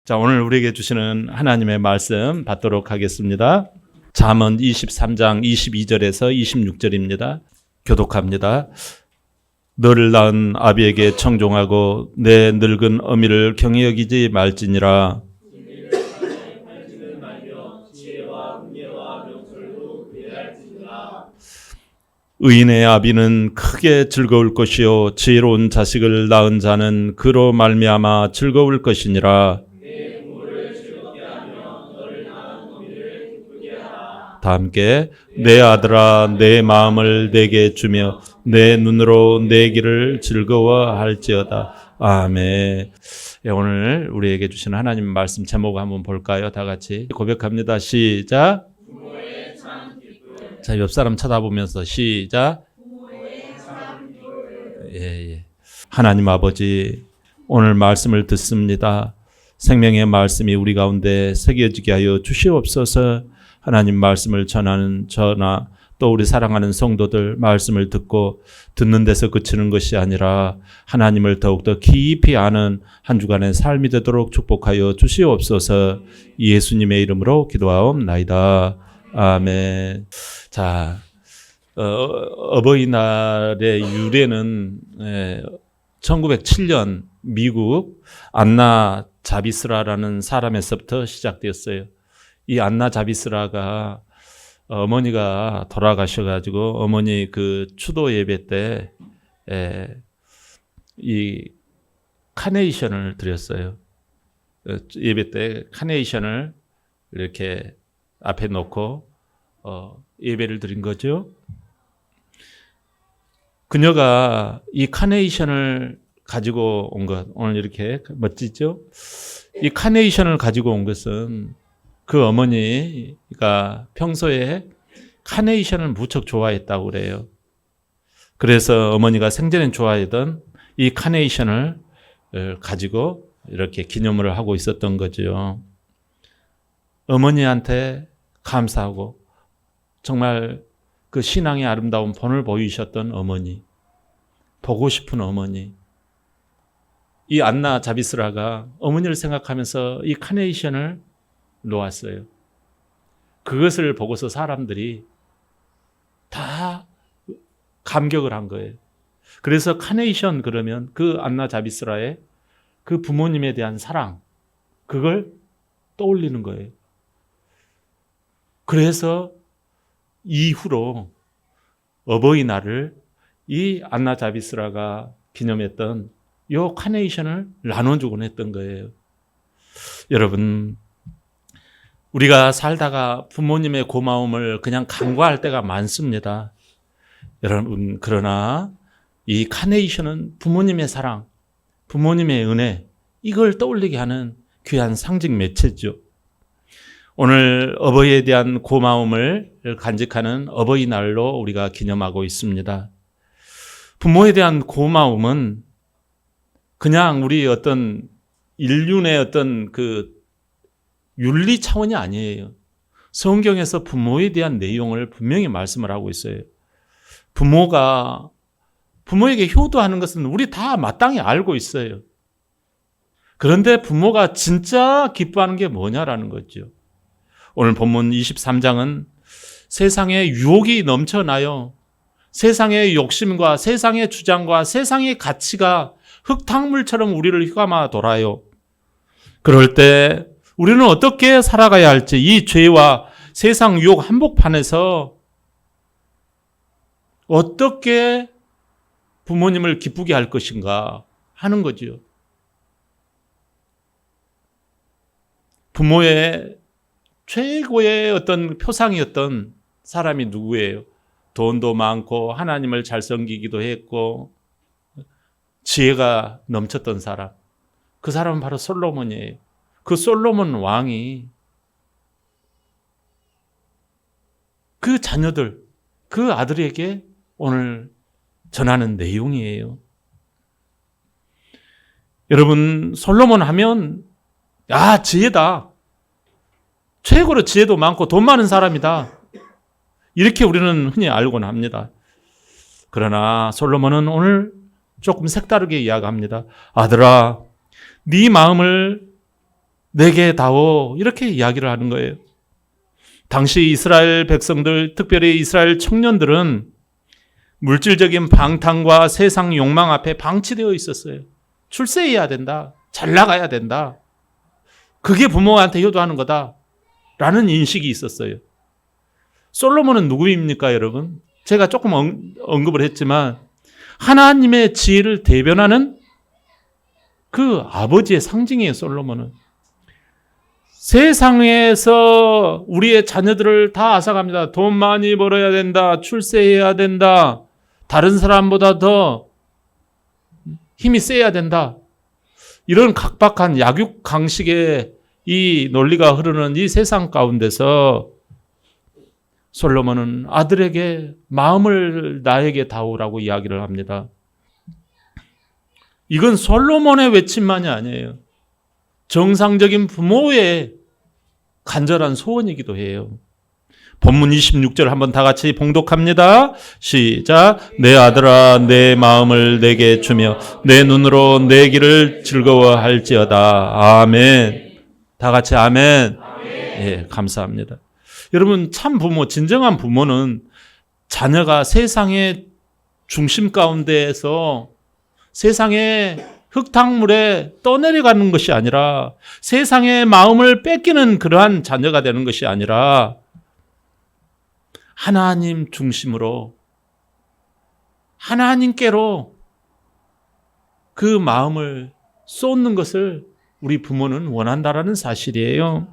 자, 오늘 우리에게 주시는 하나님의 말씀 받도록 하겠습니다. 잠언 23장 22절에서 26절입니다. 교독합니다. 너를 낳은 아비에게 청종하고 내 늙은 어미를 경히 여기지 말지니라. 의인의 아비는 크게 즐거울 것이요 지혜로운 자식을 낳은 자는 그로 말미암아 즐거울 것이니라. 다 함께 내 아들아 내 마음을 내게 주며 내 눈으로 내 길을 즐거워할지어다. 아멘. 오늘 우리에게 주신 하나님 말씀 제목 한번 볼까요? 다 같이 고백합니다. 시작. 자, 옆 사람 쳐다보면서 시작. 예. 하나님 아버지, 오늘 말씀을 듣습니다. 생명의 말씀이 우리 가운데 새겨지게 하여 주시옵소서. 하나님 말씀을 전하는 저나 또 우리 사랑하는 성도들 말씀을 듣고 듣는 데서 그치는 것이 아니라 하나님을 더욱더 깊이 아는 한 주간의 삶이 되도록 축복하여 주시옵소서. 예수님의 이름으로 기도하옵나이다. 아멘. 자, 어버이날의 유래는 1907년 미국 안나 자비스라라는 사람에서부터 시작되었어요. 이 안나 자비스라가 어머니가 돌아가셔가지고 어머니 그 추도 예배 때 이 카네이션을 드렸어요. 예배 때 카네이션을 이렇게 앞에 놓고 예배를 드린 거죠. 그녀가 이 카네이션을 가지고 온 것, 오늘 이렇게 멋지죠? 이 카네이션을 가지고 온 것은 그 어머니가 평소에 카네이션을 무척 좋아했다고 그래요. 그래서 어머니가 생전에 좋아하던 이 카네이션을 가지고 이렇게 기념을 하고 있었던 거죠. 어머니한테 감사하고 정말 그 신앙의 아름다운 본을 보이셨던 어머니, 보고 싶은 어머니. 이 안나 자비스라가 어머니를 생각하면서 이 카네이션을 놓았어요. 그것을 보고서 사람들이 다 감격을 한 거예요. 그래서 카네이션 그러면 그 안나 자비스라의 그 부모님에 대한 사랑, 그걸 떠올리는 거예요. 그래서 이후로 어버이날을 이 안나 자비스라가 기념했던 요 카네이션을 나눠주곤 했던 거예요. 여러분, 우리가 살다가 부모님의 고마움을 그냥 간과할 때가 많습니다. 여러분, 그러나 이 카네이션은 부모님의 사랑, 부모님의 은혜, 이걸 떠올리게 하는 귀한 상징 매체죠. 오늘 어버이에 대한 고마움을 간직하는 어버이날로 우리가 기념하고 있습니다. 부모에 대한 고마움은 그냥 우리 어떤 인륜의 어떤 그 윤리 차원이 아니에요. 성경에서 부모에 대한 내용을 분명히 말씀을 하고 있어요. 부모에게 효도하는 것은 우리 다 마땅히 알고 있어요. 그런데 부모가 진짜 기뻐하는 게 뭐냐라는 거죠. 오늘 본문 23장은 세상에 유혹이 넘쳐나요. 세상의 욕심과 세상의 주장과 세상의 가치가 흙탕물처럼 우리를 휘감아 돌아요. 그럴 때 우리는 어떻게 살아가야 할지, 이 죄와 세상 유혹 한복판에서 어떻게 부모님을 기쁘게 할 것인가 하는 거죠. 부모의 최고의 어떤 표상이었던 사람이 누구예요? 돈도 많고 하나님을 잘 섬기기도 했고 지혜가 넘쳤던 사람. 그 사람은 바로 솔로몬이에요. 그 솔로몬 왕이 그 자녀들, 그 아들에게 오늘 전하는 내용이에요. 여러분, 솔로몬 하면 지혜다. 최고로 지혜도 많고 돈 많은 사람이다. 이렇게 우리는 흔히 알고는 합니다. 그러나 솔로몬은 오늘 조금 색다르게 이야기합니다. 아들아, 네 마음을 내게 다오. 이렇게 이야기를 하는 거예요. 당시 이스라엘 백성들, 특별히 이스라엘 청년들은 물질적인 방탕과 세상 욕망 앞에 방치되어 있었어요. 출세해야 된다. 잘 나가야 된다. 그게 부모한테 효도하는 거다. 라는 인식이 있었어요. 솔로몬은 누구입니까, 여러분? 제가 조금 언급을 했지만 하나님의 지혜를 대변하는 그 아버지의 상징이에요, 솔로몬은. 세상에서 우리의 자녀들을 다 앗아갑니다. 돈 많이 벌어야 된다. 출세해야 된다. 다른 사람보다 더 힘이 세야 된다. 이런 각박한 약육강식의 이 논리가 흐르는 이 세상 가운데서 솔로몬은 아들에게 마음을 나에게 다오라고 이야기를 합니다. 이건 솔로몬의 외침만이 아니에요. 정상적인 부모의 간절한 소원이기도 해요. 본문 26절 한번 다 같이 봉독합니다. 시작. 내 아들아 내 마음을 내게 주며 내 눈으로 내 길을 즐거워할지어다. 아멘. 다 같이 아멘. 예, 감사합니다. 여러분, 참 부모, 진정한 부모는 자녀가 세상의 중심 가운데에서 세상의 흙탕물에 떠내려가는 것이 아니라 세상의 마음을 뺏기는 그러한 자녀가 되는 것이 아니라 하나님 중심으로 하나님께로 그 마음을 쏟는 것을 우리 부모는 원한다라는 사실이에요.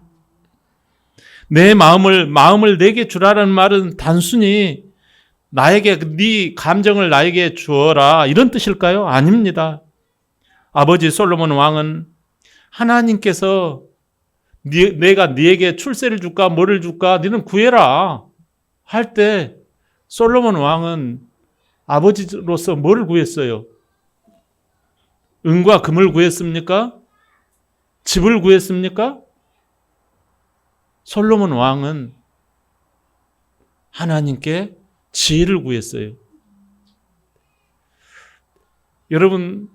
내 마음을 내게 주라는 말은 단순히 나에게 네 감정을 나에게 주어라 이런 뜻일까요? 아닙니다. 아버지 솔로몬 왕은 하나님께서 내가 네에게 출세를 줄까 뭐를 줄까 너는 구해라 할 때 솔로몬 왕은 아버지로서 뭐를 구했어요? 은과 금을 구했습니까? 집을 구했습니까? 솔로몬 왕은 하나님께 지혜를 구했어요. 여러분,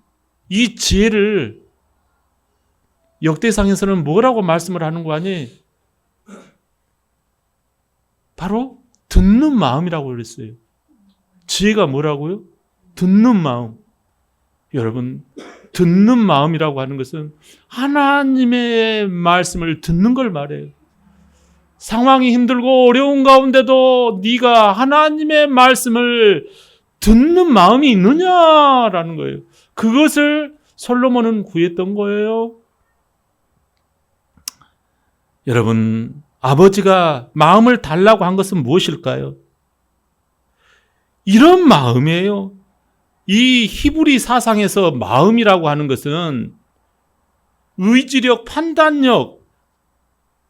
이 지혜를 역대상에서는 뭐라고 말씀을 하는 거 아니? 바로 듣는 마음이라고 그랬어요. 지혜가 뭐라고요? 듣는 마음. 여러분, 듣는 마음이라고 하는 것은 하나님의 말씀을 듣는 걸 말해요. 상황이 힘들고 어려운 가운데도 네가 하나님의 말씀을 듣는 마음이 있느냐라는 거예요. 그것을 솔로몬은 구했던 거예요. 여러분, 아버지가 마음을 달라고 한 것은 무엇일까요? 이런 마음이에요. 이 히브리 사상에서 마음이라고 하는 것은 의지력, 판단력,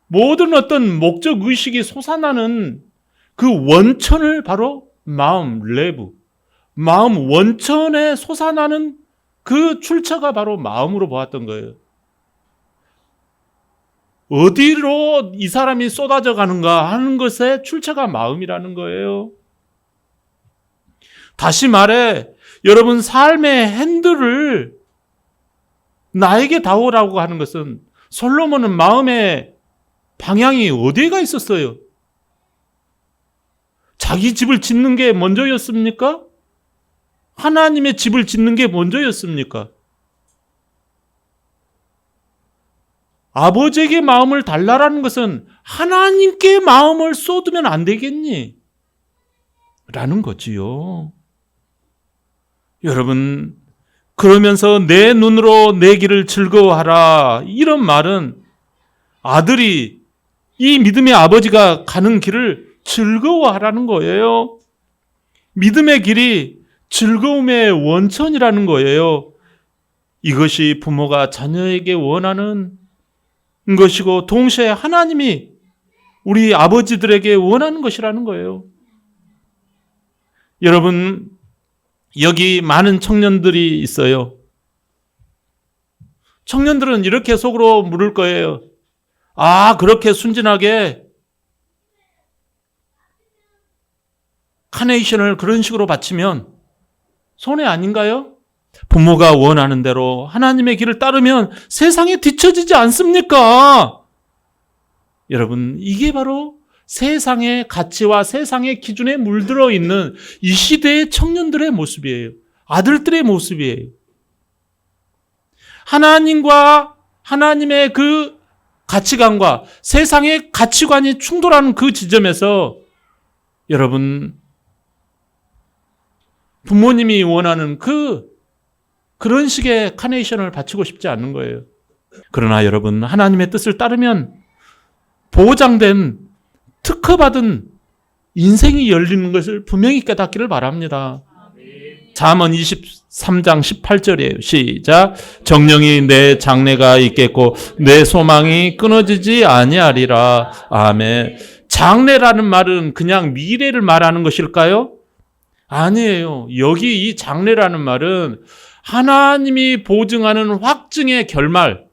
모든 어떤 목적 의식이 솟아나는 그 원천을 바로 마음, 레브, 마음 원천에 솟아나는 그 출처가 바로 마음으로 보았던 거예요. 어디로 이 사람이 쏟아져 가는가 하는 것의 출처가 마음이라는 거예요. 다시 말해, 여러분 삶의 핸들을 나에게 다오라고 하는 것은 솔로몬은 마음의 방향이 어디가 있었어요? 자기 집을 짓는 게 먼저였습니까? 하나님의 집을 짓는 게 먼저였습니까? 아버지에게 마음을 달라라는 것은 하나님께 마음을 쏟으면 안 되겠니? 라는 거지요. 여러분, 그러면서 내 눈으로 내 길을 즐거워하라. 이런 말은 아들이 이 믿음의 아버지가 가는 길을 즐거워하라는 거예요. 믿음의 길이 즐거움의 원천이라는 거예요. 이것이 부모가 자녀에게 원하는 것이고 동시에 하나님이 우리 아버지들에게 원하는 것이라는 거예요. 여러분, 여기 많은 청년들이 있어요. 청년들은 이렇게 속으로 물을 거예요. 아, 그렇게 순진하게 카네이션을 그런 식으로 바치면 손해 아닌가요? 부모가 원하는 대로 하나님의 길을 따르면 세상에 뒤처지지 않습니까? 여러분, 이게 바로 세상의 가치와 세상의 기준에 물들어 있는 이 시대의 청년들의 모습이에요. 아들들의 모습이에요. 하나님과 하나님의 그 가치관과 세상의 가치관이 충돌하는 그 지점에서 여러분, 부모님이 원하는 그런 식의 카네이션을 바치고 싶지 않는 거예요. 그러나 여러분, 하나님의 뜻을 따르면 보장된 특허받은 인생이 열리는 것을 분명히 깨닫기를 바랍니다. 잠언 23장 18절이에요. 시작. 정령이 내 장래가 있겠고 내 소망이 끊어지지 아니하리라. 아멘. 장래라는 말은 그냥 미래를 말하는 것일까요? 아니에요. 여기 이 장래라는 말은 하나님이 보증하는 확증의 결말,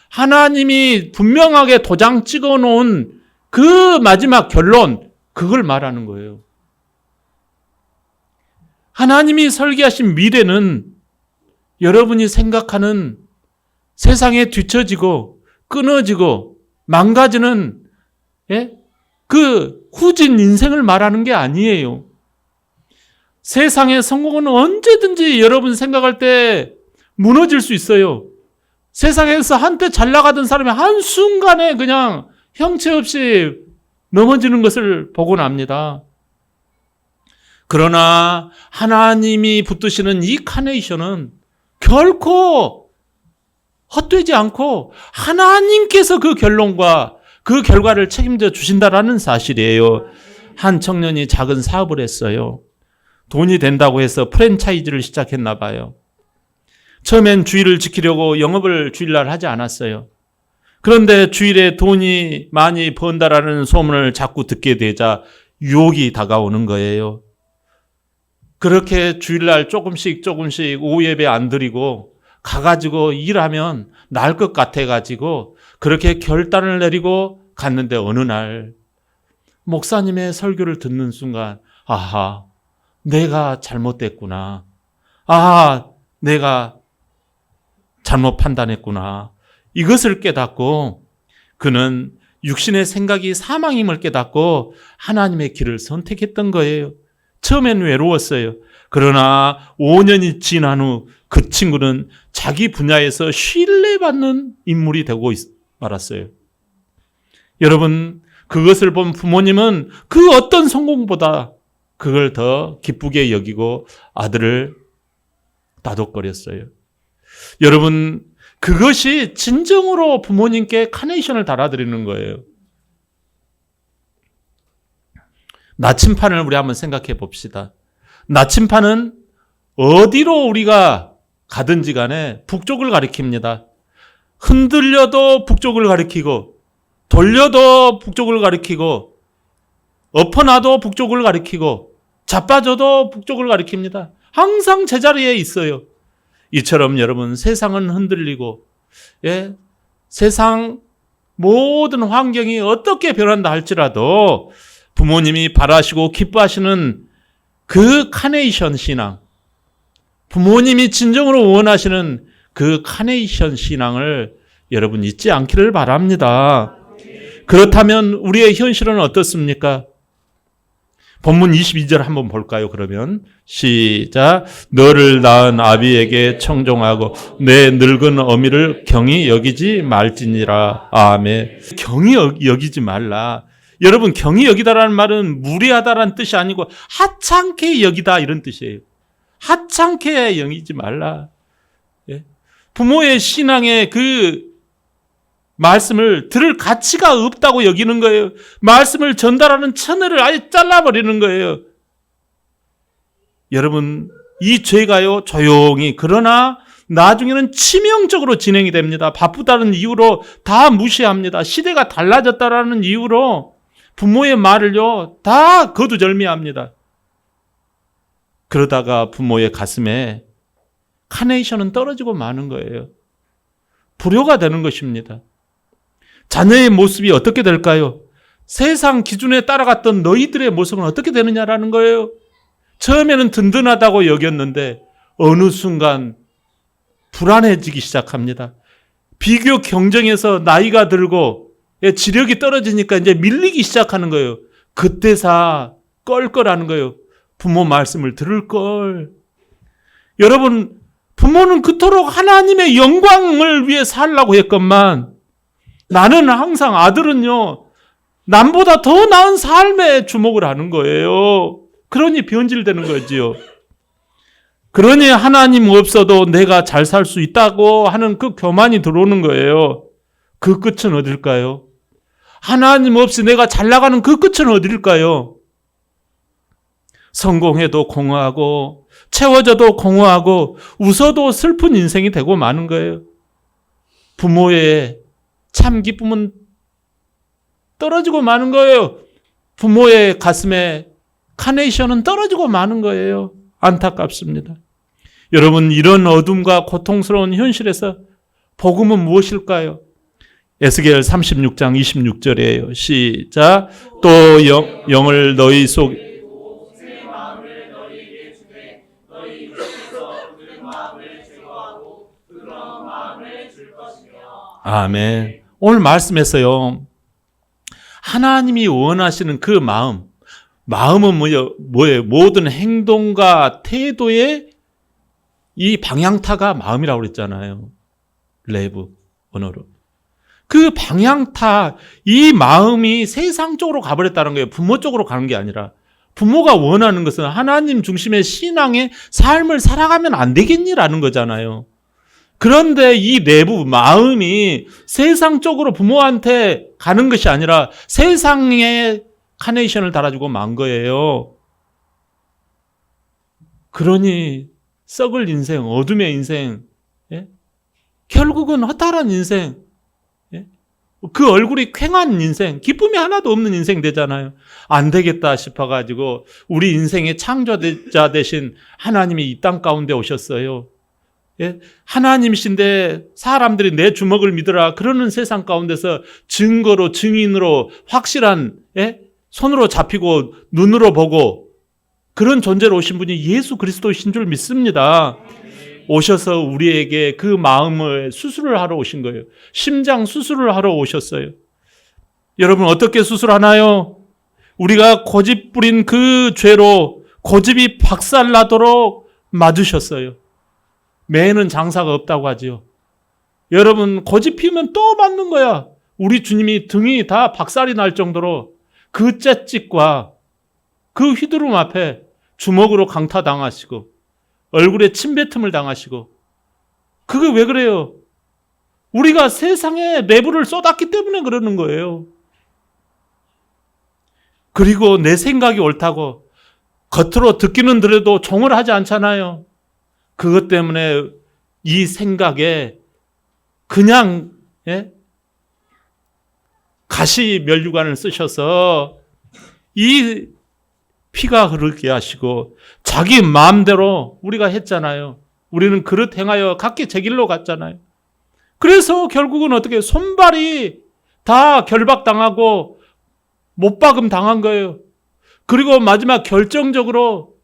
하나님이 분명하게 도장 찍어 놓은 그 마지막 결론, 그걸 말하는 거예요. 하나님이 설계하신 미래는 여러분이 생각하는 세상에 뒤처지고 끊어지고 망가지는 그 후진 인생을 말하는 게 아니에요. 세상의 성공은 언제든지 여러분 생각할 때 무너질 수 있어요. 세상에서 한때 잘 나가던 사람이 한순간에 그냥 형체 없이 넘어지는 것을 보곤 합니다. 그러나 하나님이 붙드시는 이 카네이션은 결코 헛되지 않고 하나님께서 그 결론과 그 결과를 책임져 주신다라는 사실이에요. 한 청년이 작은 사업을 했어요. 돈이 된다고 해서 프랜차이즈를 시작했나 봐요. 처음엔 주일을 지키려고 영업을 주일날 하지 않았어요. 그런데 주일에 돈이 많이 번다라는 소문을 자꾸 듣게 되자 유혹이 다가오는 거예요. 그렇게 주일날 조금씩 오후 예배 안 드리고 가가지고 일하면 나을 것 같아가지고 그렇게 결단을 내리고 갔는데 어느 날 목사님의 설교를 듣는 순간 아하, 내가 잘못됐구나. 아하, 내가 잘못 판단했구나. 이것을 깨닫고 그는 육신의 생각이 사망임을 깨닫고 하나님의 길을 선택했던 거예요. 처음엔 외로웠어요. 그러나 5년이 지난 후 그 친구는 자기 분야에서 신뢰받는 인물이 되고 말았어요. 여러분, 그것을 본 부모님은 그 어떤 성공보다 그걸 더 기쁘게 여기고 아들을 다독거렸어요. 여러분, 그것이 진정으로 부모님께 카네이션을 달아드리는 거예요. 나침판을 우리 한번 생각해 봅시다. 나침판은 어디로 우리가 가든지 간에 북쪽을 가리킵니다. 흔들려도 북쪽을 가리키고 돌려도 북쪽을 가리키고 엎어놔도 북쪽을 가리키고 자빠져도 북쪽을 가리킵니다. 항상 제자리에 있어요. 이처럼 여러분, 세상은 흔들리고 세상 모든 환경이 어떻게 변한다 할지라도 부모님이 바라시고 기뻐하시는 그 카네이션 신앙, 부모님이 진정으로 원하시는 그 카네이션 신앙을 여러분 잊지 않기를 바랍니다. 그렇다면 우리의 현실은 어떻습니까? 본문 22절 한번 볼까요? 그러면 시작. 너를 낳은 아비에게 청종하고 내 늙은 어미를 경히 여기지 말지니라. 아멘. 경히 여기지 말라. 여러분, 경히 여기다라는 말은 무례하다라는 뜻이 아니고 하찮게 여기다 이런 뜻이에요. 하찮게 여기지 말라. 부모의 신앙의 그 말씀을 들을 가치가 없다고 여기는 거예요. 말씀을 전달하는 처녀를 아예 잘라버리는 거예요. 여러분, 이 죄가요, 조용히, 그러나 나중에는 치명적으로 진행이 됩니다. 바쁘다는 이유로 다 무시합니다. 시대가 달라졌다라는 이유로 부모의 말을요, 다 거두절미합니다. 그러다가 부모의 가슴에 카네이션은 떨어지고 마는 거예요. 불효가 되는 것입니다. 자녀의 모습이 어떻게 될까요? 세상 기준에 따라갔던 너희들의 모습은 어떻게 되느냐라는 거예요. 처음에는 든든하다고 여겼는데 어느 순간 불안해지기 시작합니다. 비교 경쟁에서 나이가 들고 지력이 떨어지니까 이제 밀리기 시작하는 거예요. 그때사 껄껄하는 거예요. 부모 말씀을 들을 걸. 여러분, 부모는 그토록 하나님의 영광을 위해 살라고 했건만 나는 항상 아들은요, 남보다 더 나은 삶에 주목을 하는 거예요. 그러니 변질되는 거지요. 그러니 하나님 없어도 내가 잘 살 수 있다고 하는 그 교만이 들어오는 거예요. 그 끝은 어딜까요? 하나님 없이 내가 잘 나가는 그 끝은 어딜까요? 성공해도 공허하고 채워져도 공허하고 웃어도 슬픈 인생이 되고 마는 거예요. 부모의 참 기쁨은 떨어지고 마는 거예요. 부모의 가슴에 카네이션은 떨어지고 마는 거예요. 안타깝습니다. 여러분, 이런 어둠과 고통스러운 현실에서 복음은 무엇일까요? 에스겔 36장 26절이에요. 시작. 또 영을 너희 속 아멘. 오늘 말씀에서요, 하나님이 원하시는 그 마음은 뭐예요? 모든 행동과 태도의 이 방향타가 마음이라고 그랬잖아요. 레브 언어로. 그 방향타, 이 마음이 세상 쪽으로 가버렸다는 거예요. 부모 쪽으로 가는 게 아니라. 부모가 원하는 것은 하나님 중심의 신앙의 삶을 살아가면 안 되겠니라는 거잖아요. 그런데 이 내부 마음이 세상 쪽으로 부모한테 가는 것이 아니라 세상에 카네이션을 달아주고 만 거예요. 그러니 썩을 인생, 어둠의 인생, 결국은 허탈한 인생, 그 얼굴이 퀭한 인생, 기쁨이 하나도 없는 인생 되잖아요. 안 되겠다 싶어가지고 우리 인생의 창조자 되신 하나님이 이 땅 가운데 오셨어요. 하나님이신데 사람들이 내 주먹을 믿으라 그러는 세상 가운데서 증거로, 증인으로, 확실한 손으로 잡히고 눈으로 보고 그런 존재로 오신 분이 예수 그리스도이신 줄 믿습니다. 오셔서 우리에게 그 마음을 수술을 하러 오신 거예요. 심장 수술을 하러 오셨어요. 여러분, 어떻게 수술하나요? 우리가 고집 부린 그 죄로 고집이 박살나도록 맞으셨어요. 매는 장사가 없다고 하지요. 여러분, 고집 피우면 또 맞는 거야. 우리 주님이 등이 다 박살이 날 정도로 그 째찍과 그 휘두름 앞에 주먹으로 강타당하시고 얼굴에 침뱉음을 당하시고, 그게 왜 그래요? 우리가 세상에 내부를 쏟았기 때문에 그러는 거예요. 그리고 내 생각이 옳다고 겉으로 듣기는 들어도 종을 하지 않잖아요. 그것 때문에 이 생각에 그냥 가시 면류관을 쓰셔서 이 피가 흐르게 하시고 자기 마음대로 우리가 했잖아요. 우리는 그릇 행하여 각기 제 길로 갔잖아요. 그래서 결국은 어떻게 손발이 다 결박당하고 못박음 당한 거예요. 그리고 마지막 결정적으로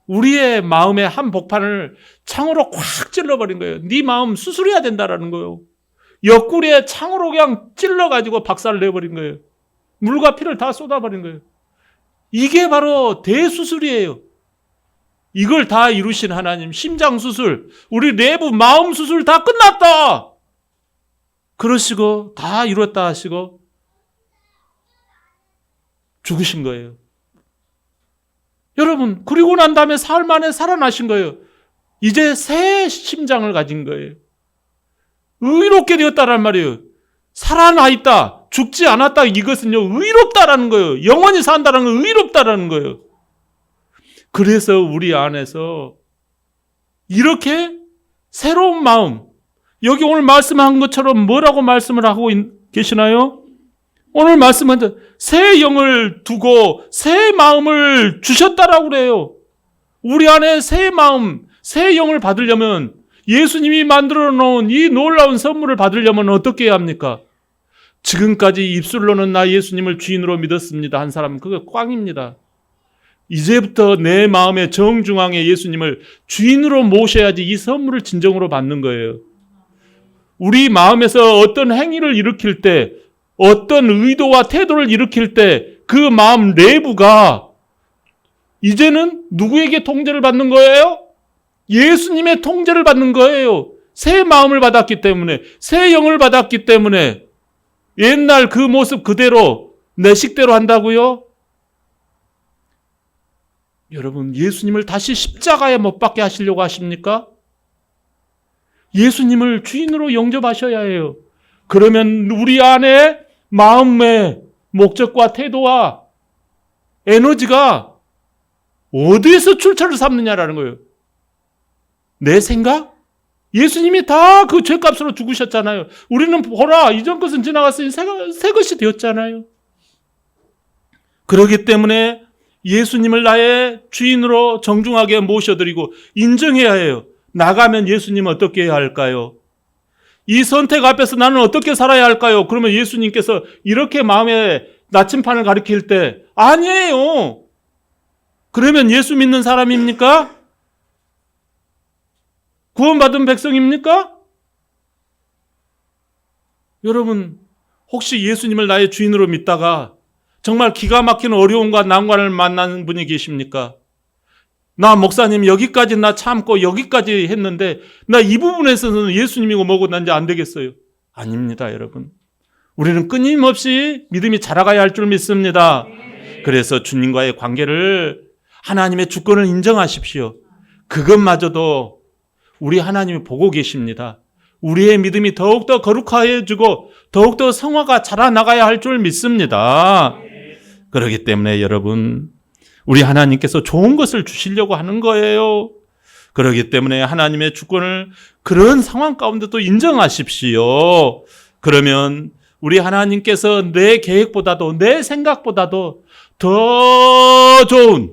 우리의 마음의 한 복판을 창으로 콱 찔러버린 거예요. 네 마음 수술해야 된다라는 거예요. 옆구리에 창으로 그냥 찔러가지고 박살을 내버린 거예요. 물과 피를 다 쏟아버린 거예요. 이게 바로 대수술이에요. 이걸 다 이루신 하나님, 심장 수술, 우리 내부 마음 수술 다 끝났다! 그러시고 다 이뤘다 하시고 죽으신 거예요. 여러분, 그리고 난 다음에 사흘 만에 살아나신 거예요. 이제 새 심장을 가진 거예요. 의롭게 되었다란 말이에요. 살아나 있다, 죽지 않았다, 이것은요, 의롭다라는 거예요. 영원히 산다는 건 의롭다라는 거예요. 그래서 우리 안에서 이렇게 새로운 마음, 여기 오늘 말씀한 것처럼 뭐라고 말씀을 하고 계시나요? 오늘 말씀은 새 영을 두고 새 마음을 주셨다라고 그래요. 우리 안에 새 마음, 새 영을 받으려면, 예수님이 만들어 놓은 이 놀라운 선물을 받으려면 어떻게 해야 합니까? 지금까지 입술로는 나 예수님을 주인으로 믿었습니다 한 사람은 그게 꽝입니다. 이제부터 내 마음의 정중앙에 예수님을 주인으로 모셔야지 이 선물을 진정으로 받는 거예요. 우리 마음에서 어떤 행위를 일으킬 때, 어떤 의도와 태도를 일으킬 때 그 마음 내부가 이제는 누구에게 통제를 받는 거예요? 예수님의 통제를 받는 거예요. 새 마음을 받았기 때문에, 새 영을 받았기 때문에 옛날 그 모습 그대로 내 식대로 한다고요? 여러분, 예수님을 다시 십자가에 못 박게 하시려고 하십니까? 예수님을 주인으로 영접하셔야 해요. 그러면 우리 안에 마음의 목적과 태도와 에너지가 어디에서 출처를 삼느냐라는 거예요. 내 생각? 예수님이 다 그 죄값으로 죽으셨잖아요. 우리는 보라, 이전 것은 지나갔으니 새 것이 되었잖아요. 그렇기 때문에 예수님을 나의 주인으로 정중하게 모셔드리고 인정해야 해요. 나가면 예수님은 어떻게 해야 할까요? 이 선택 앞에서 나는 어떻게 살아야 할까요? 그러면 예수님께서 이렇게 마음의 나침판을 가리킬 때 아니에요. 그러면 예수 믿는 사람입니까? 구원받은 백성입니까? 여러분, 혹시 예수님을 나의 주인으로 믿다가 정말 기가 막히는 어려움과 난관을 만나는 분이 계십니까? 나 목사님 여기까지 나 참고 여기까지 했는데 나 이 부분에서는 예수님이고 뭐고 난 이제 안 되겠어요. 아닙니다, 여러분. 우리는 끊임없이 믿음이 자라가야 할 줄 믿습니다. 그래서 주님과의 관계를 하나님의 주권을 인정하십시오. 그것마저도 우리 하나님이 보고 계십니다. 우리의 믿음이 더욱더 거룩해지고 더욱더 성화가 자라나가야 할 줄 믿습니다. 그렇기 때문에 여러분, 우리 하나님께서 좋은 것을 주시려고 하는 거예요. 그렇기 때문에 하나님의 주권을 그런 상황 가운데도 인정하십시오. 그러면 우리 하나님께서 내 계획보다도 내 생각보다도 더 좋은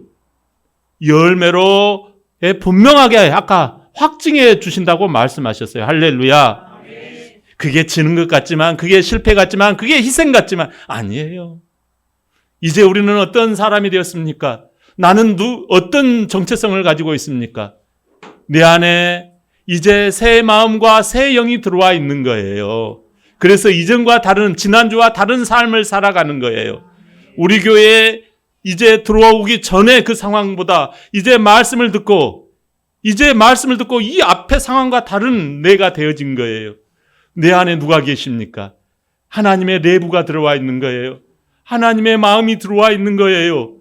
열매로 분명하게 아까 확증해 주신다고 말씀하셨어요. 할렐루야. 그게 지는 것 같지만, 그게 실패 같지만, 그게 희생 같지만 아니에요. 이제 우리는 어떤 사람이 되었습니까? 나는 어떤 정체성을 가지고 있습니까? 내 안에 이제 새 마음과 새 영이 들어와 있는 거예요. 그래서 이전과 다른, 지난주와 다른 삶을 살아가는 거예요. 우리 교회에 이제 들어오기 전에 그 상황보다 이제 말씀을 듣고 이 앞의 상황과 다른 내가 되어진 거예요. 내 안에 누가 계십니까? 하나님의 내부가 들어와 있는 거예요. 하나님의 마음이 들어와 있는 거예요.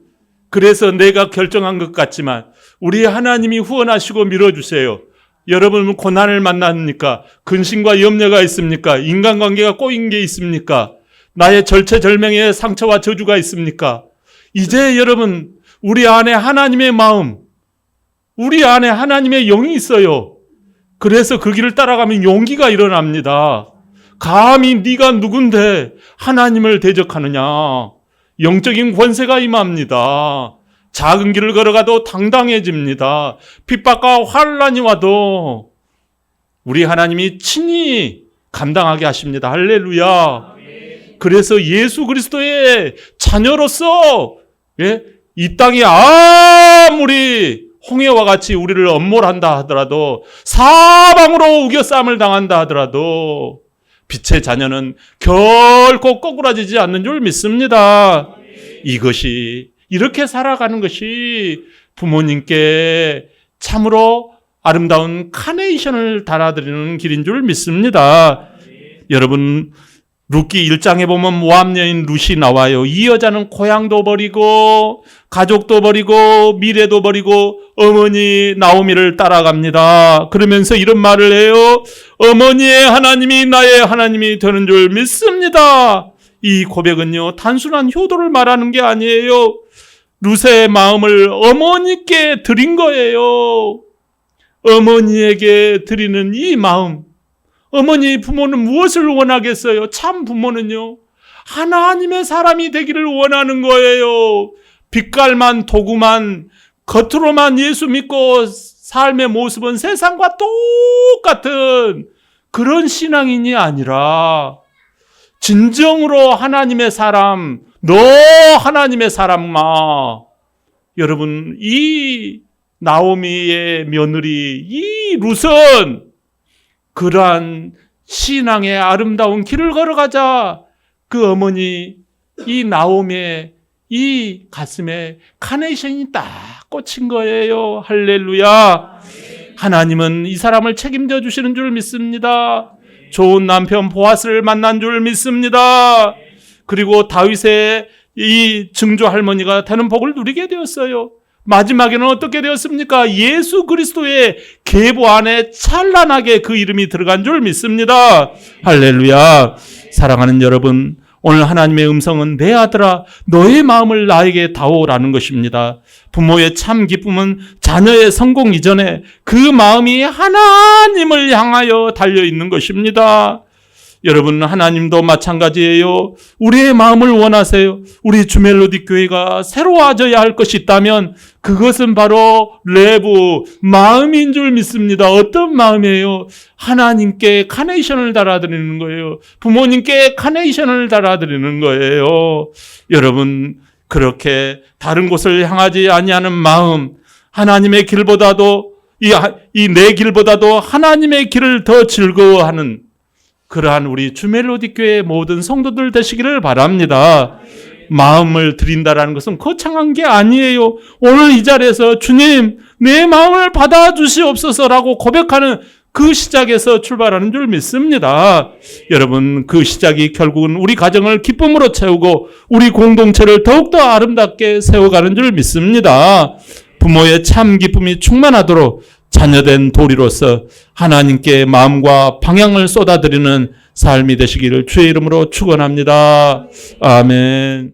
그래서 내가 결정한 것 같지만 우리 하나님이 후원하시고 밀어주세요. 여러분은 고난을 만납니까? 근심과 염려가 있습니까? 인간관계가 꼬인 게 있습니까? 나의 절체절명의 상처와 저주가 있습니까? 이제 여러분, 우리 안에 하나님의 마음, 우리 안에 하나님의 영이 있어요. 그래서 그 길을 따라가면 용기가 일어납니다. 감히 네가 누군데 하나님을 대적하느냐. 영적인 권세가 임합니다. 작은 길을 걸어가도 당당해집니다. 핍박과 환난이 와도 우리 하나님이 친히 감당하게 하십니다. 할렐루야. 그래서 예수 그리스도의 자녀로서 이 땅이 아무리 홍해와 같이 우리를 엄몰한다 하더라도, 사방으로 우겨싸움을 당한다 하더라도 빛의 자녀는 결코 꼬꾸라지지 않는 줄 믿습니다. 이것이, 이렇게 살아가는 것이 부모님께 참으로 아름다운 카네이션을 달아드리는 길인 줄 믿습니다. 여러분, 룻기 1장에 보면 모압 여인 룻이 나와요. 이 여자는 고향도 버리고 가족도 버리고 미래도 버리고 어머니 나오미를 따라갑니다. 그러면서 이런 말을 해요. 어머니의 하나님이 나의 하나님이 되는 줄 믿습니다. 이 고백은요, 단순한 효도를 말하는 게 아니에요. 룻의 마음을 어머니께 드린 거예요. 어머니에게 드리는 이 마음, 어머니 부모는 무엇을 원하겠어요? 참 부모는요, 하나님의 사람이 되기를 원하는 거예요. 빛깔만 도구만 겉으로만 예수 믿고 삶의 모습은 세상과 똑같은 그런 신앙인이 아니라 진정으로 하나님의 사람, 너 하나님의 사람아, 여러분, 이 나오미의 며느리, 이 룻은 그러한 신앙의 아름다운 길을 걸어가자 그 어머니, 이 나오미의 이 가슴에 카네이션이 딱 꽂힌 거예요. 할렐루야. 하나님은 이 사람을 책임져 주시는 줄 믿습니다. 좋은 남편 보아스를 만난 줄 믿습니다. 그리고 다윗의 이 증조 할머니가 되는 복을 누리게 되었어요. 마지막에는 어떻게 되었습니까? 예수 그리스도의 계보 안에 찬란하게 그 이름이 들어간 줄 믿습니다. 할렐루야. 사랑하는 여러분, 오늘 하나님의 음성은 내 아들아 너의 마음을 나에게 다오라는 것입니다. 부모의 참 기쁨은 자녀의 성공 이전에 그 마음이 하나님을 향하여 달려있는 것입니다. 여러분, 하나님도 마찬가지예요. 우리의 마음을 원하세요. 우리 주멜로디 교회가 새로워져야 할 것이 있다면 그것은 바로 레부, 마음인 줄 믿습니다. 어떤 마음이에요? 하나님께 카네이션을 달아드리는 거예요. 부모님께 카네이션을 달아드리는 거예요. 여러분, 그렇게 다른 곳을 향하지 아니하는 마음, 하나님의 길보다도 이 내 길보다도 하나님의 길을 더 즐거워하는 그러한 우리 주멜로디 교회의 모든 성도들 되시기를 바랍니다. 마음을 드린다라는 것은 거창한 게 아니에요. 오늘 이 자리에서 주님, 내 마음을 받아주시옵소서라고 고백하는 그 시작에서 출발하는 줄 믿습니다. 여러분, 그 시작이 결국은 우리 가정을 기쁨으로 채우고 우리 공동체를 더욱더 아름답게 세워가는 줄 믿습니다. 부모의 참 기쁨이 충만하도록 자녀된 도리로서 하나님께 마음과 방향을 쏟아드리는 삶이 되시기를 주의 이름으로 축원합니다. 아멘.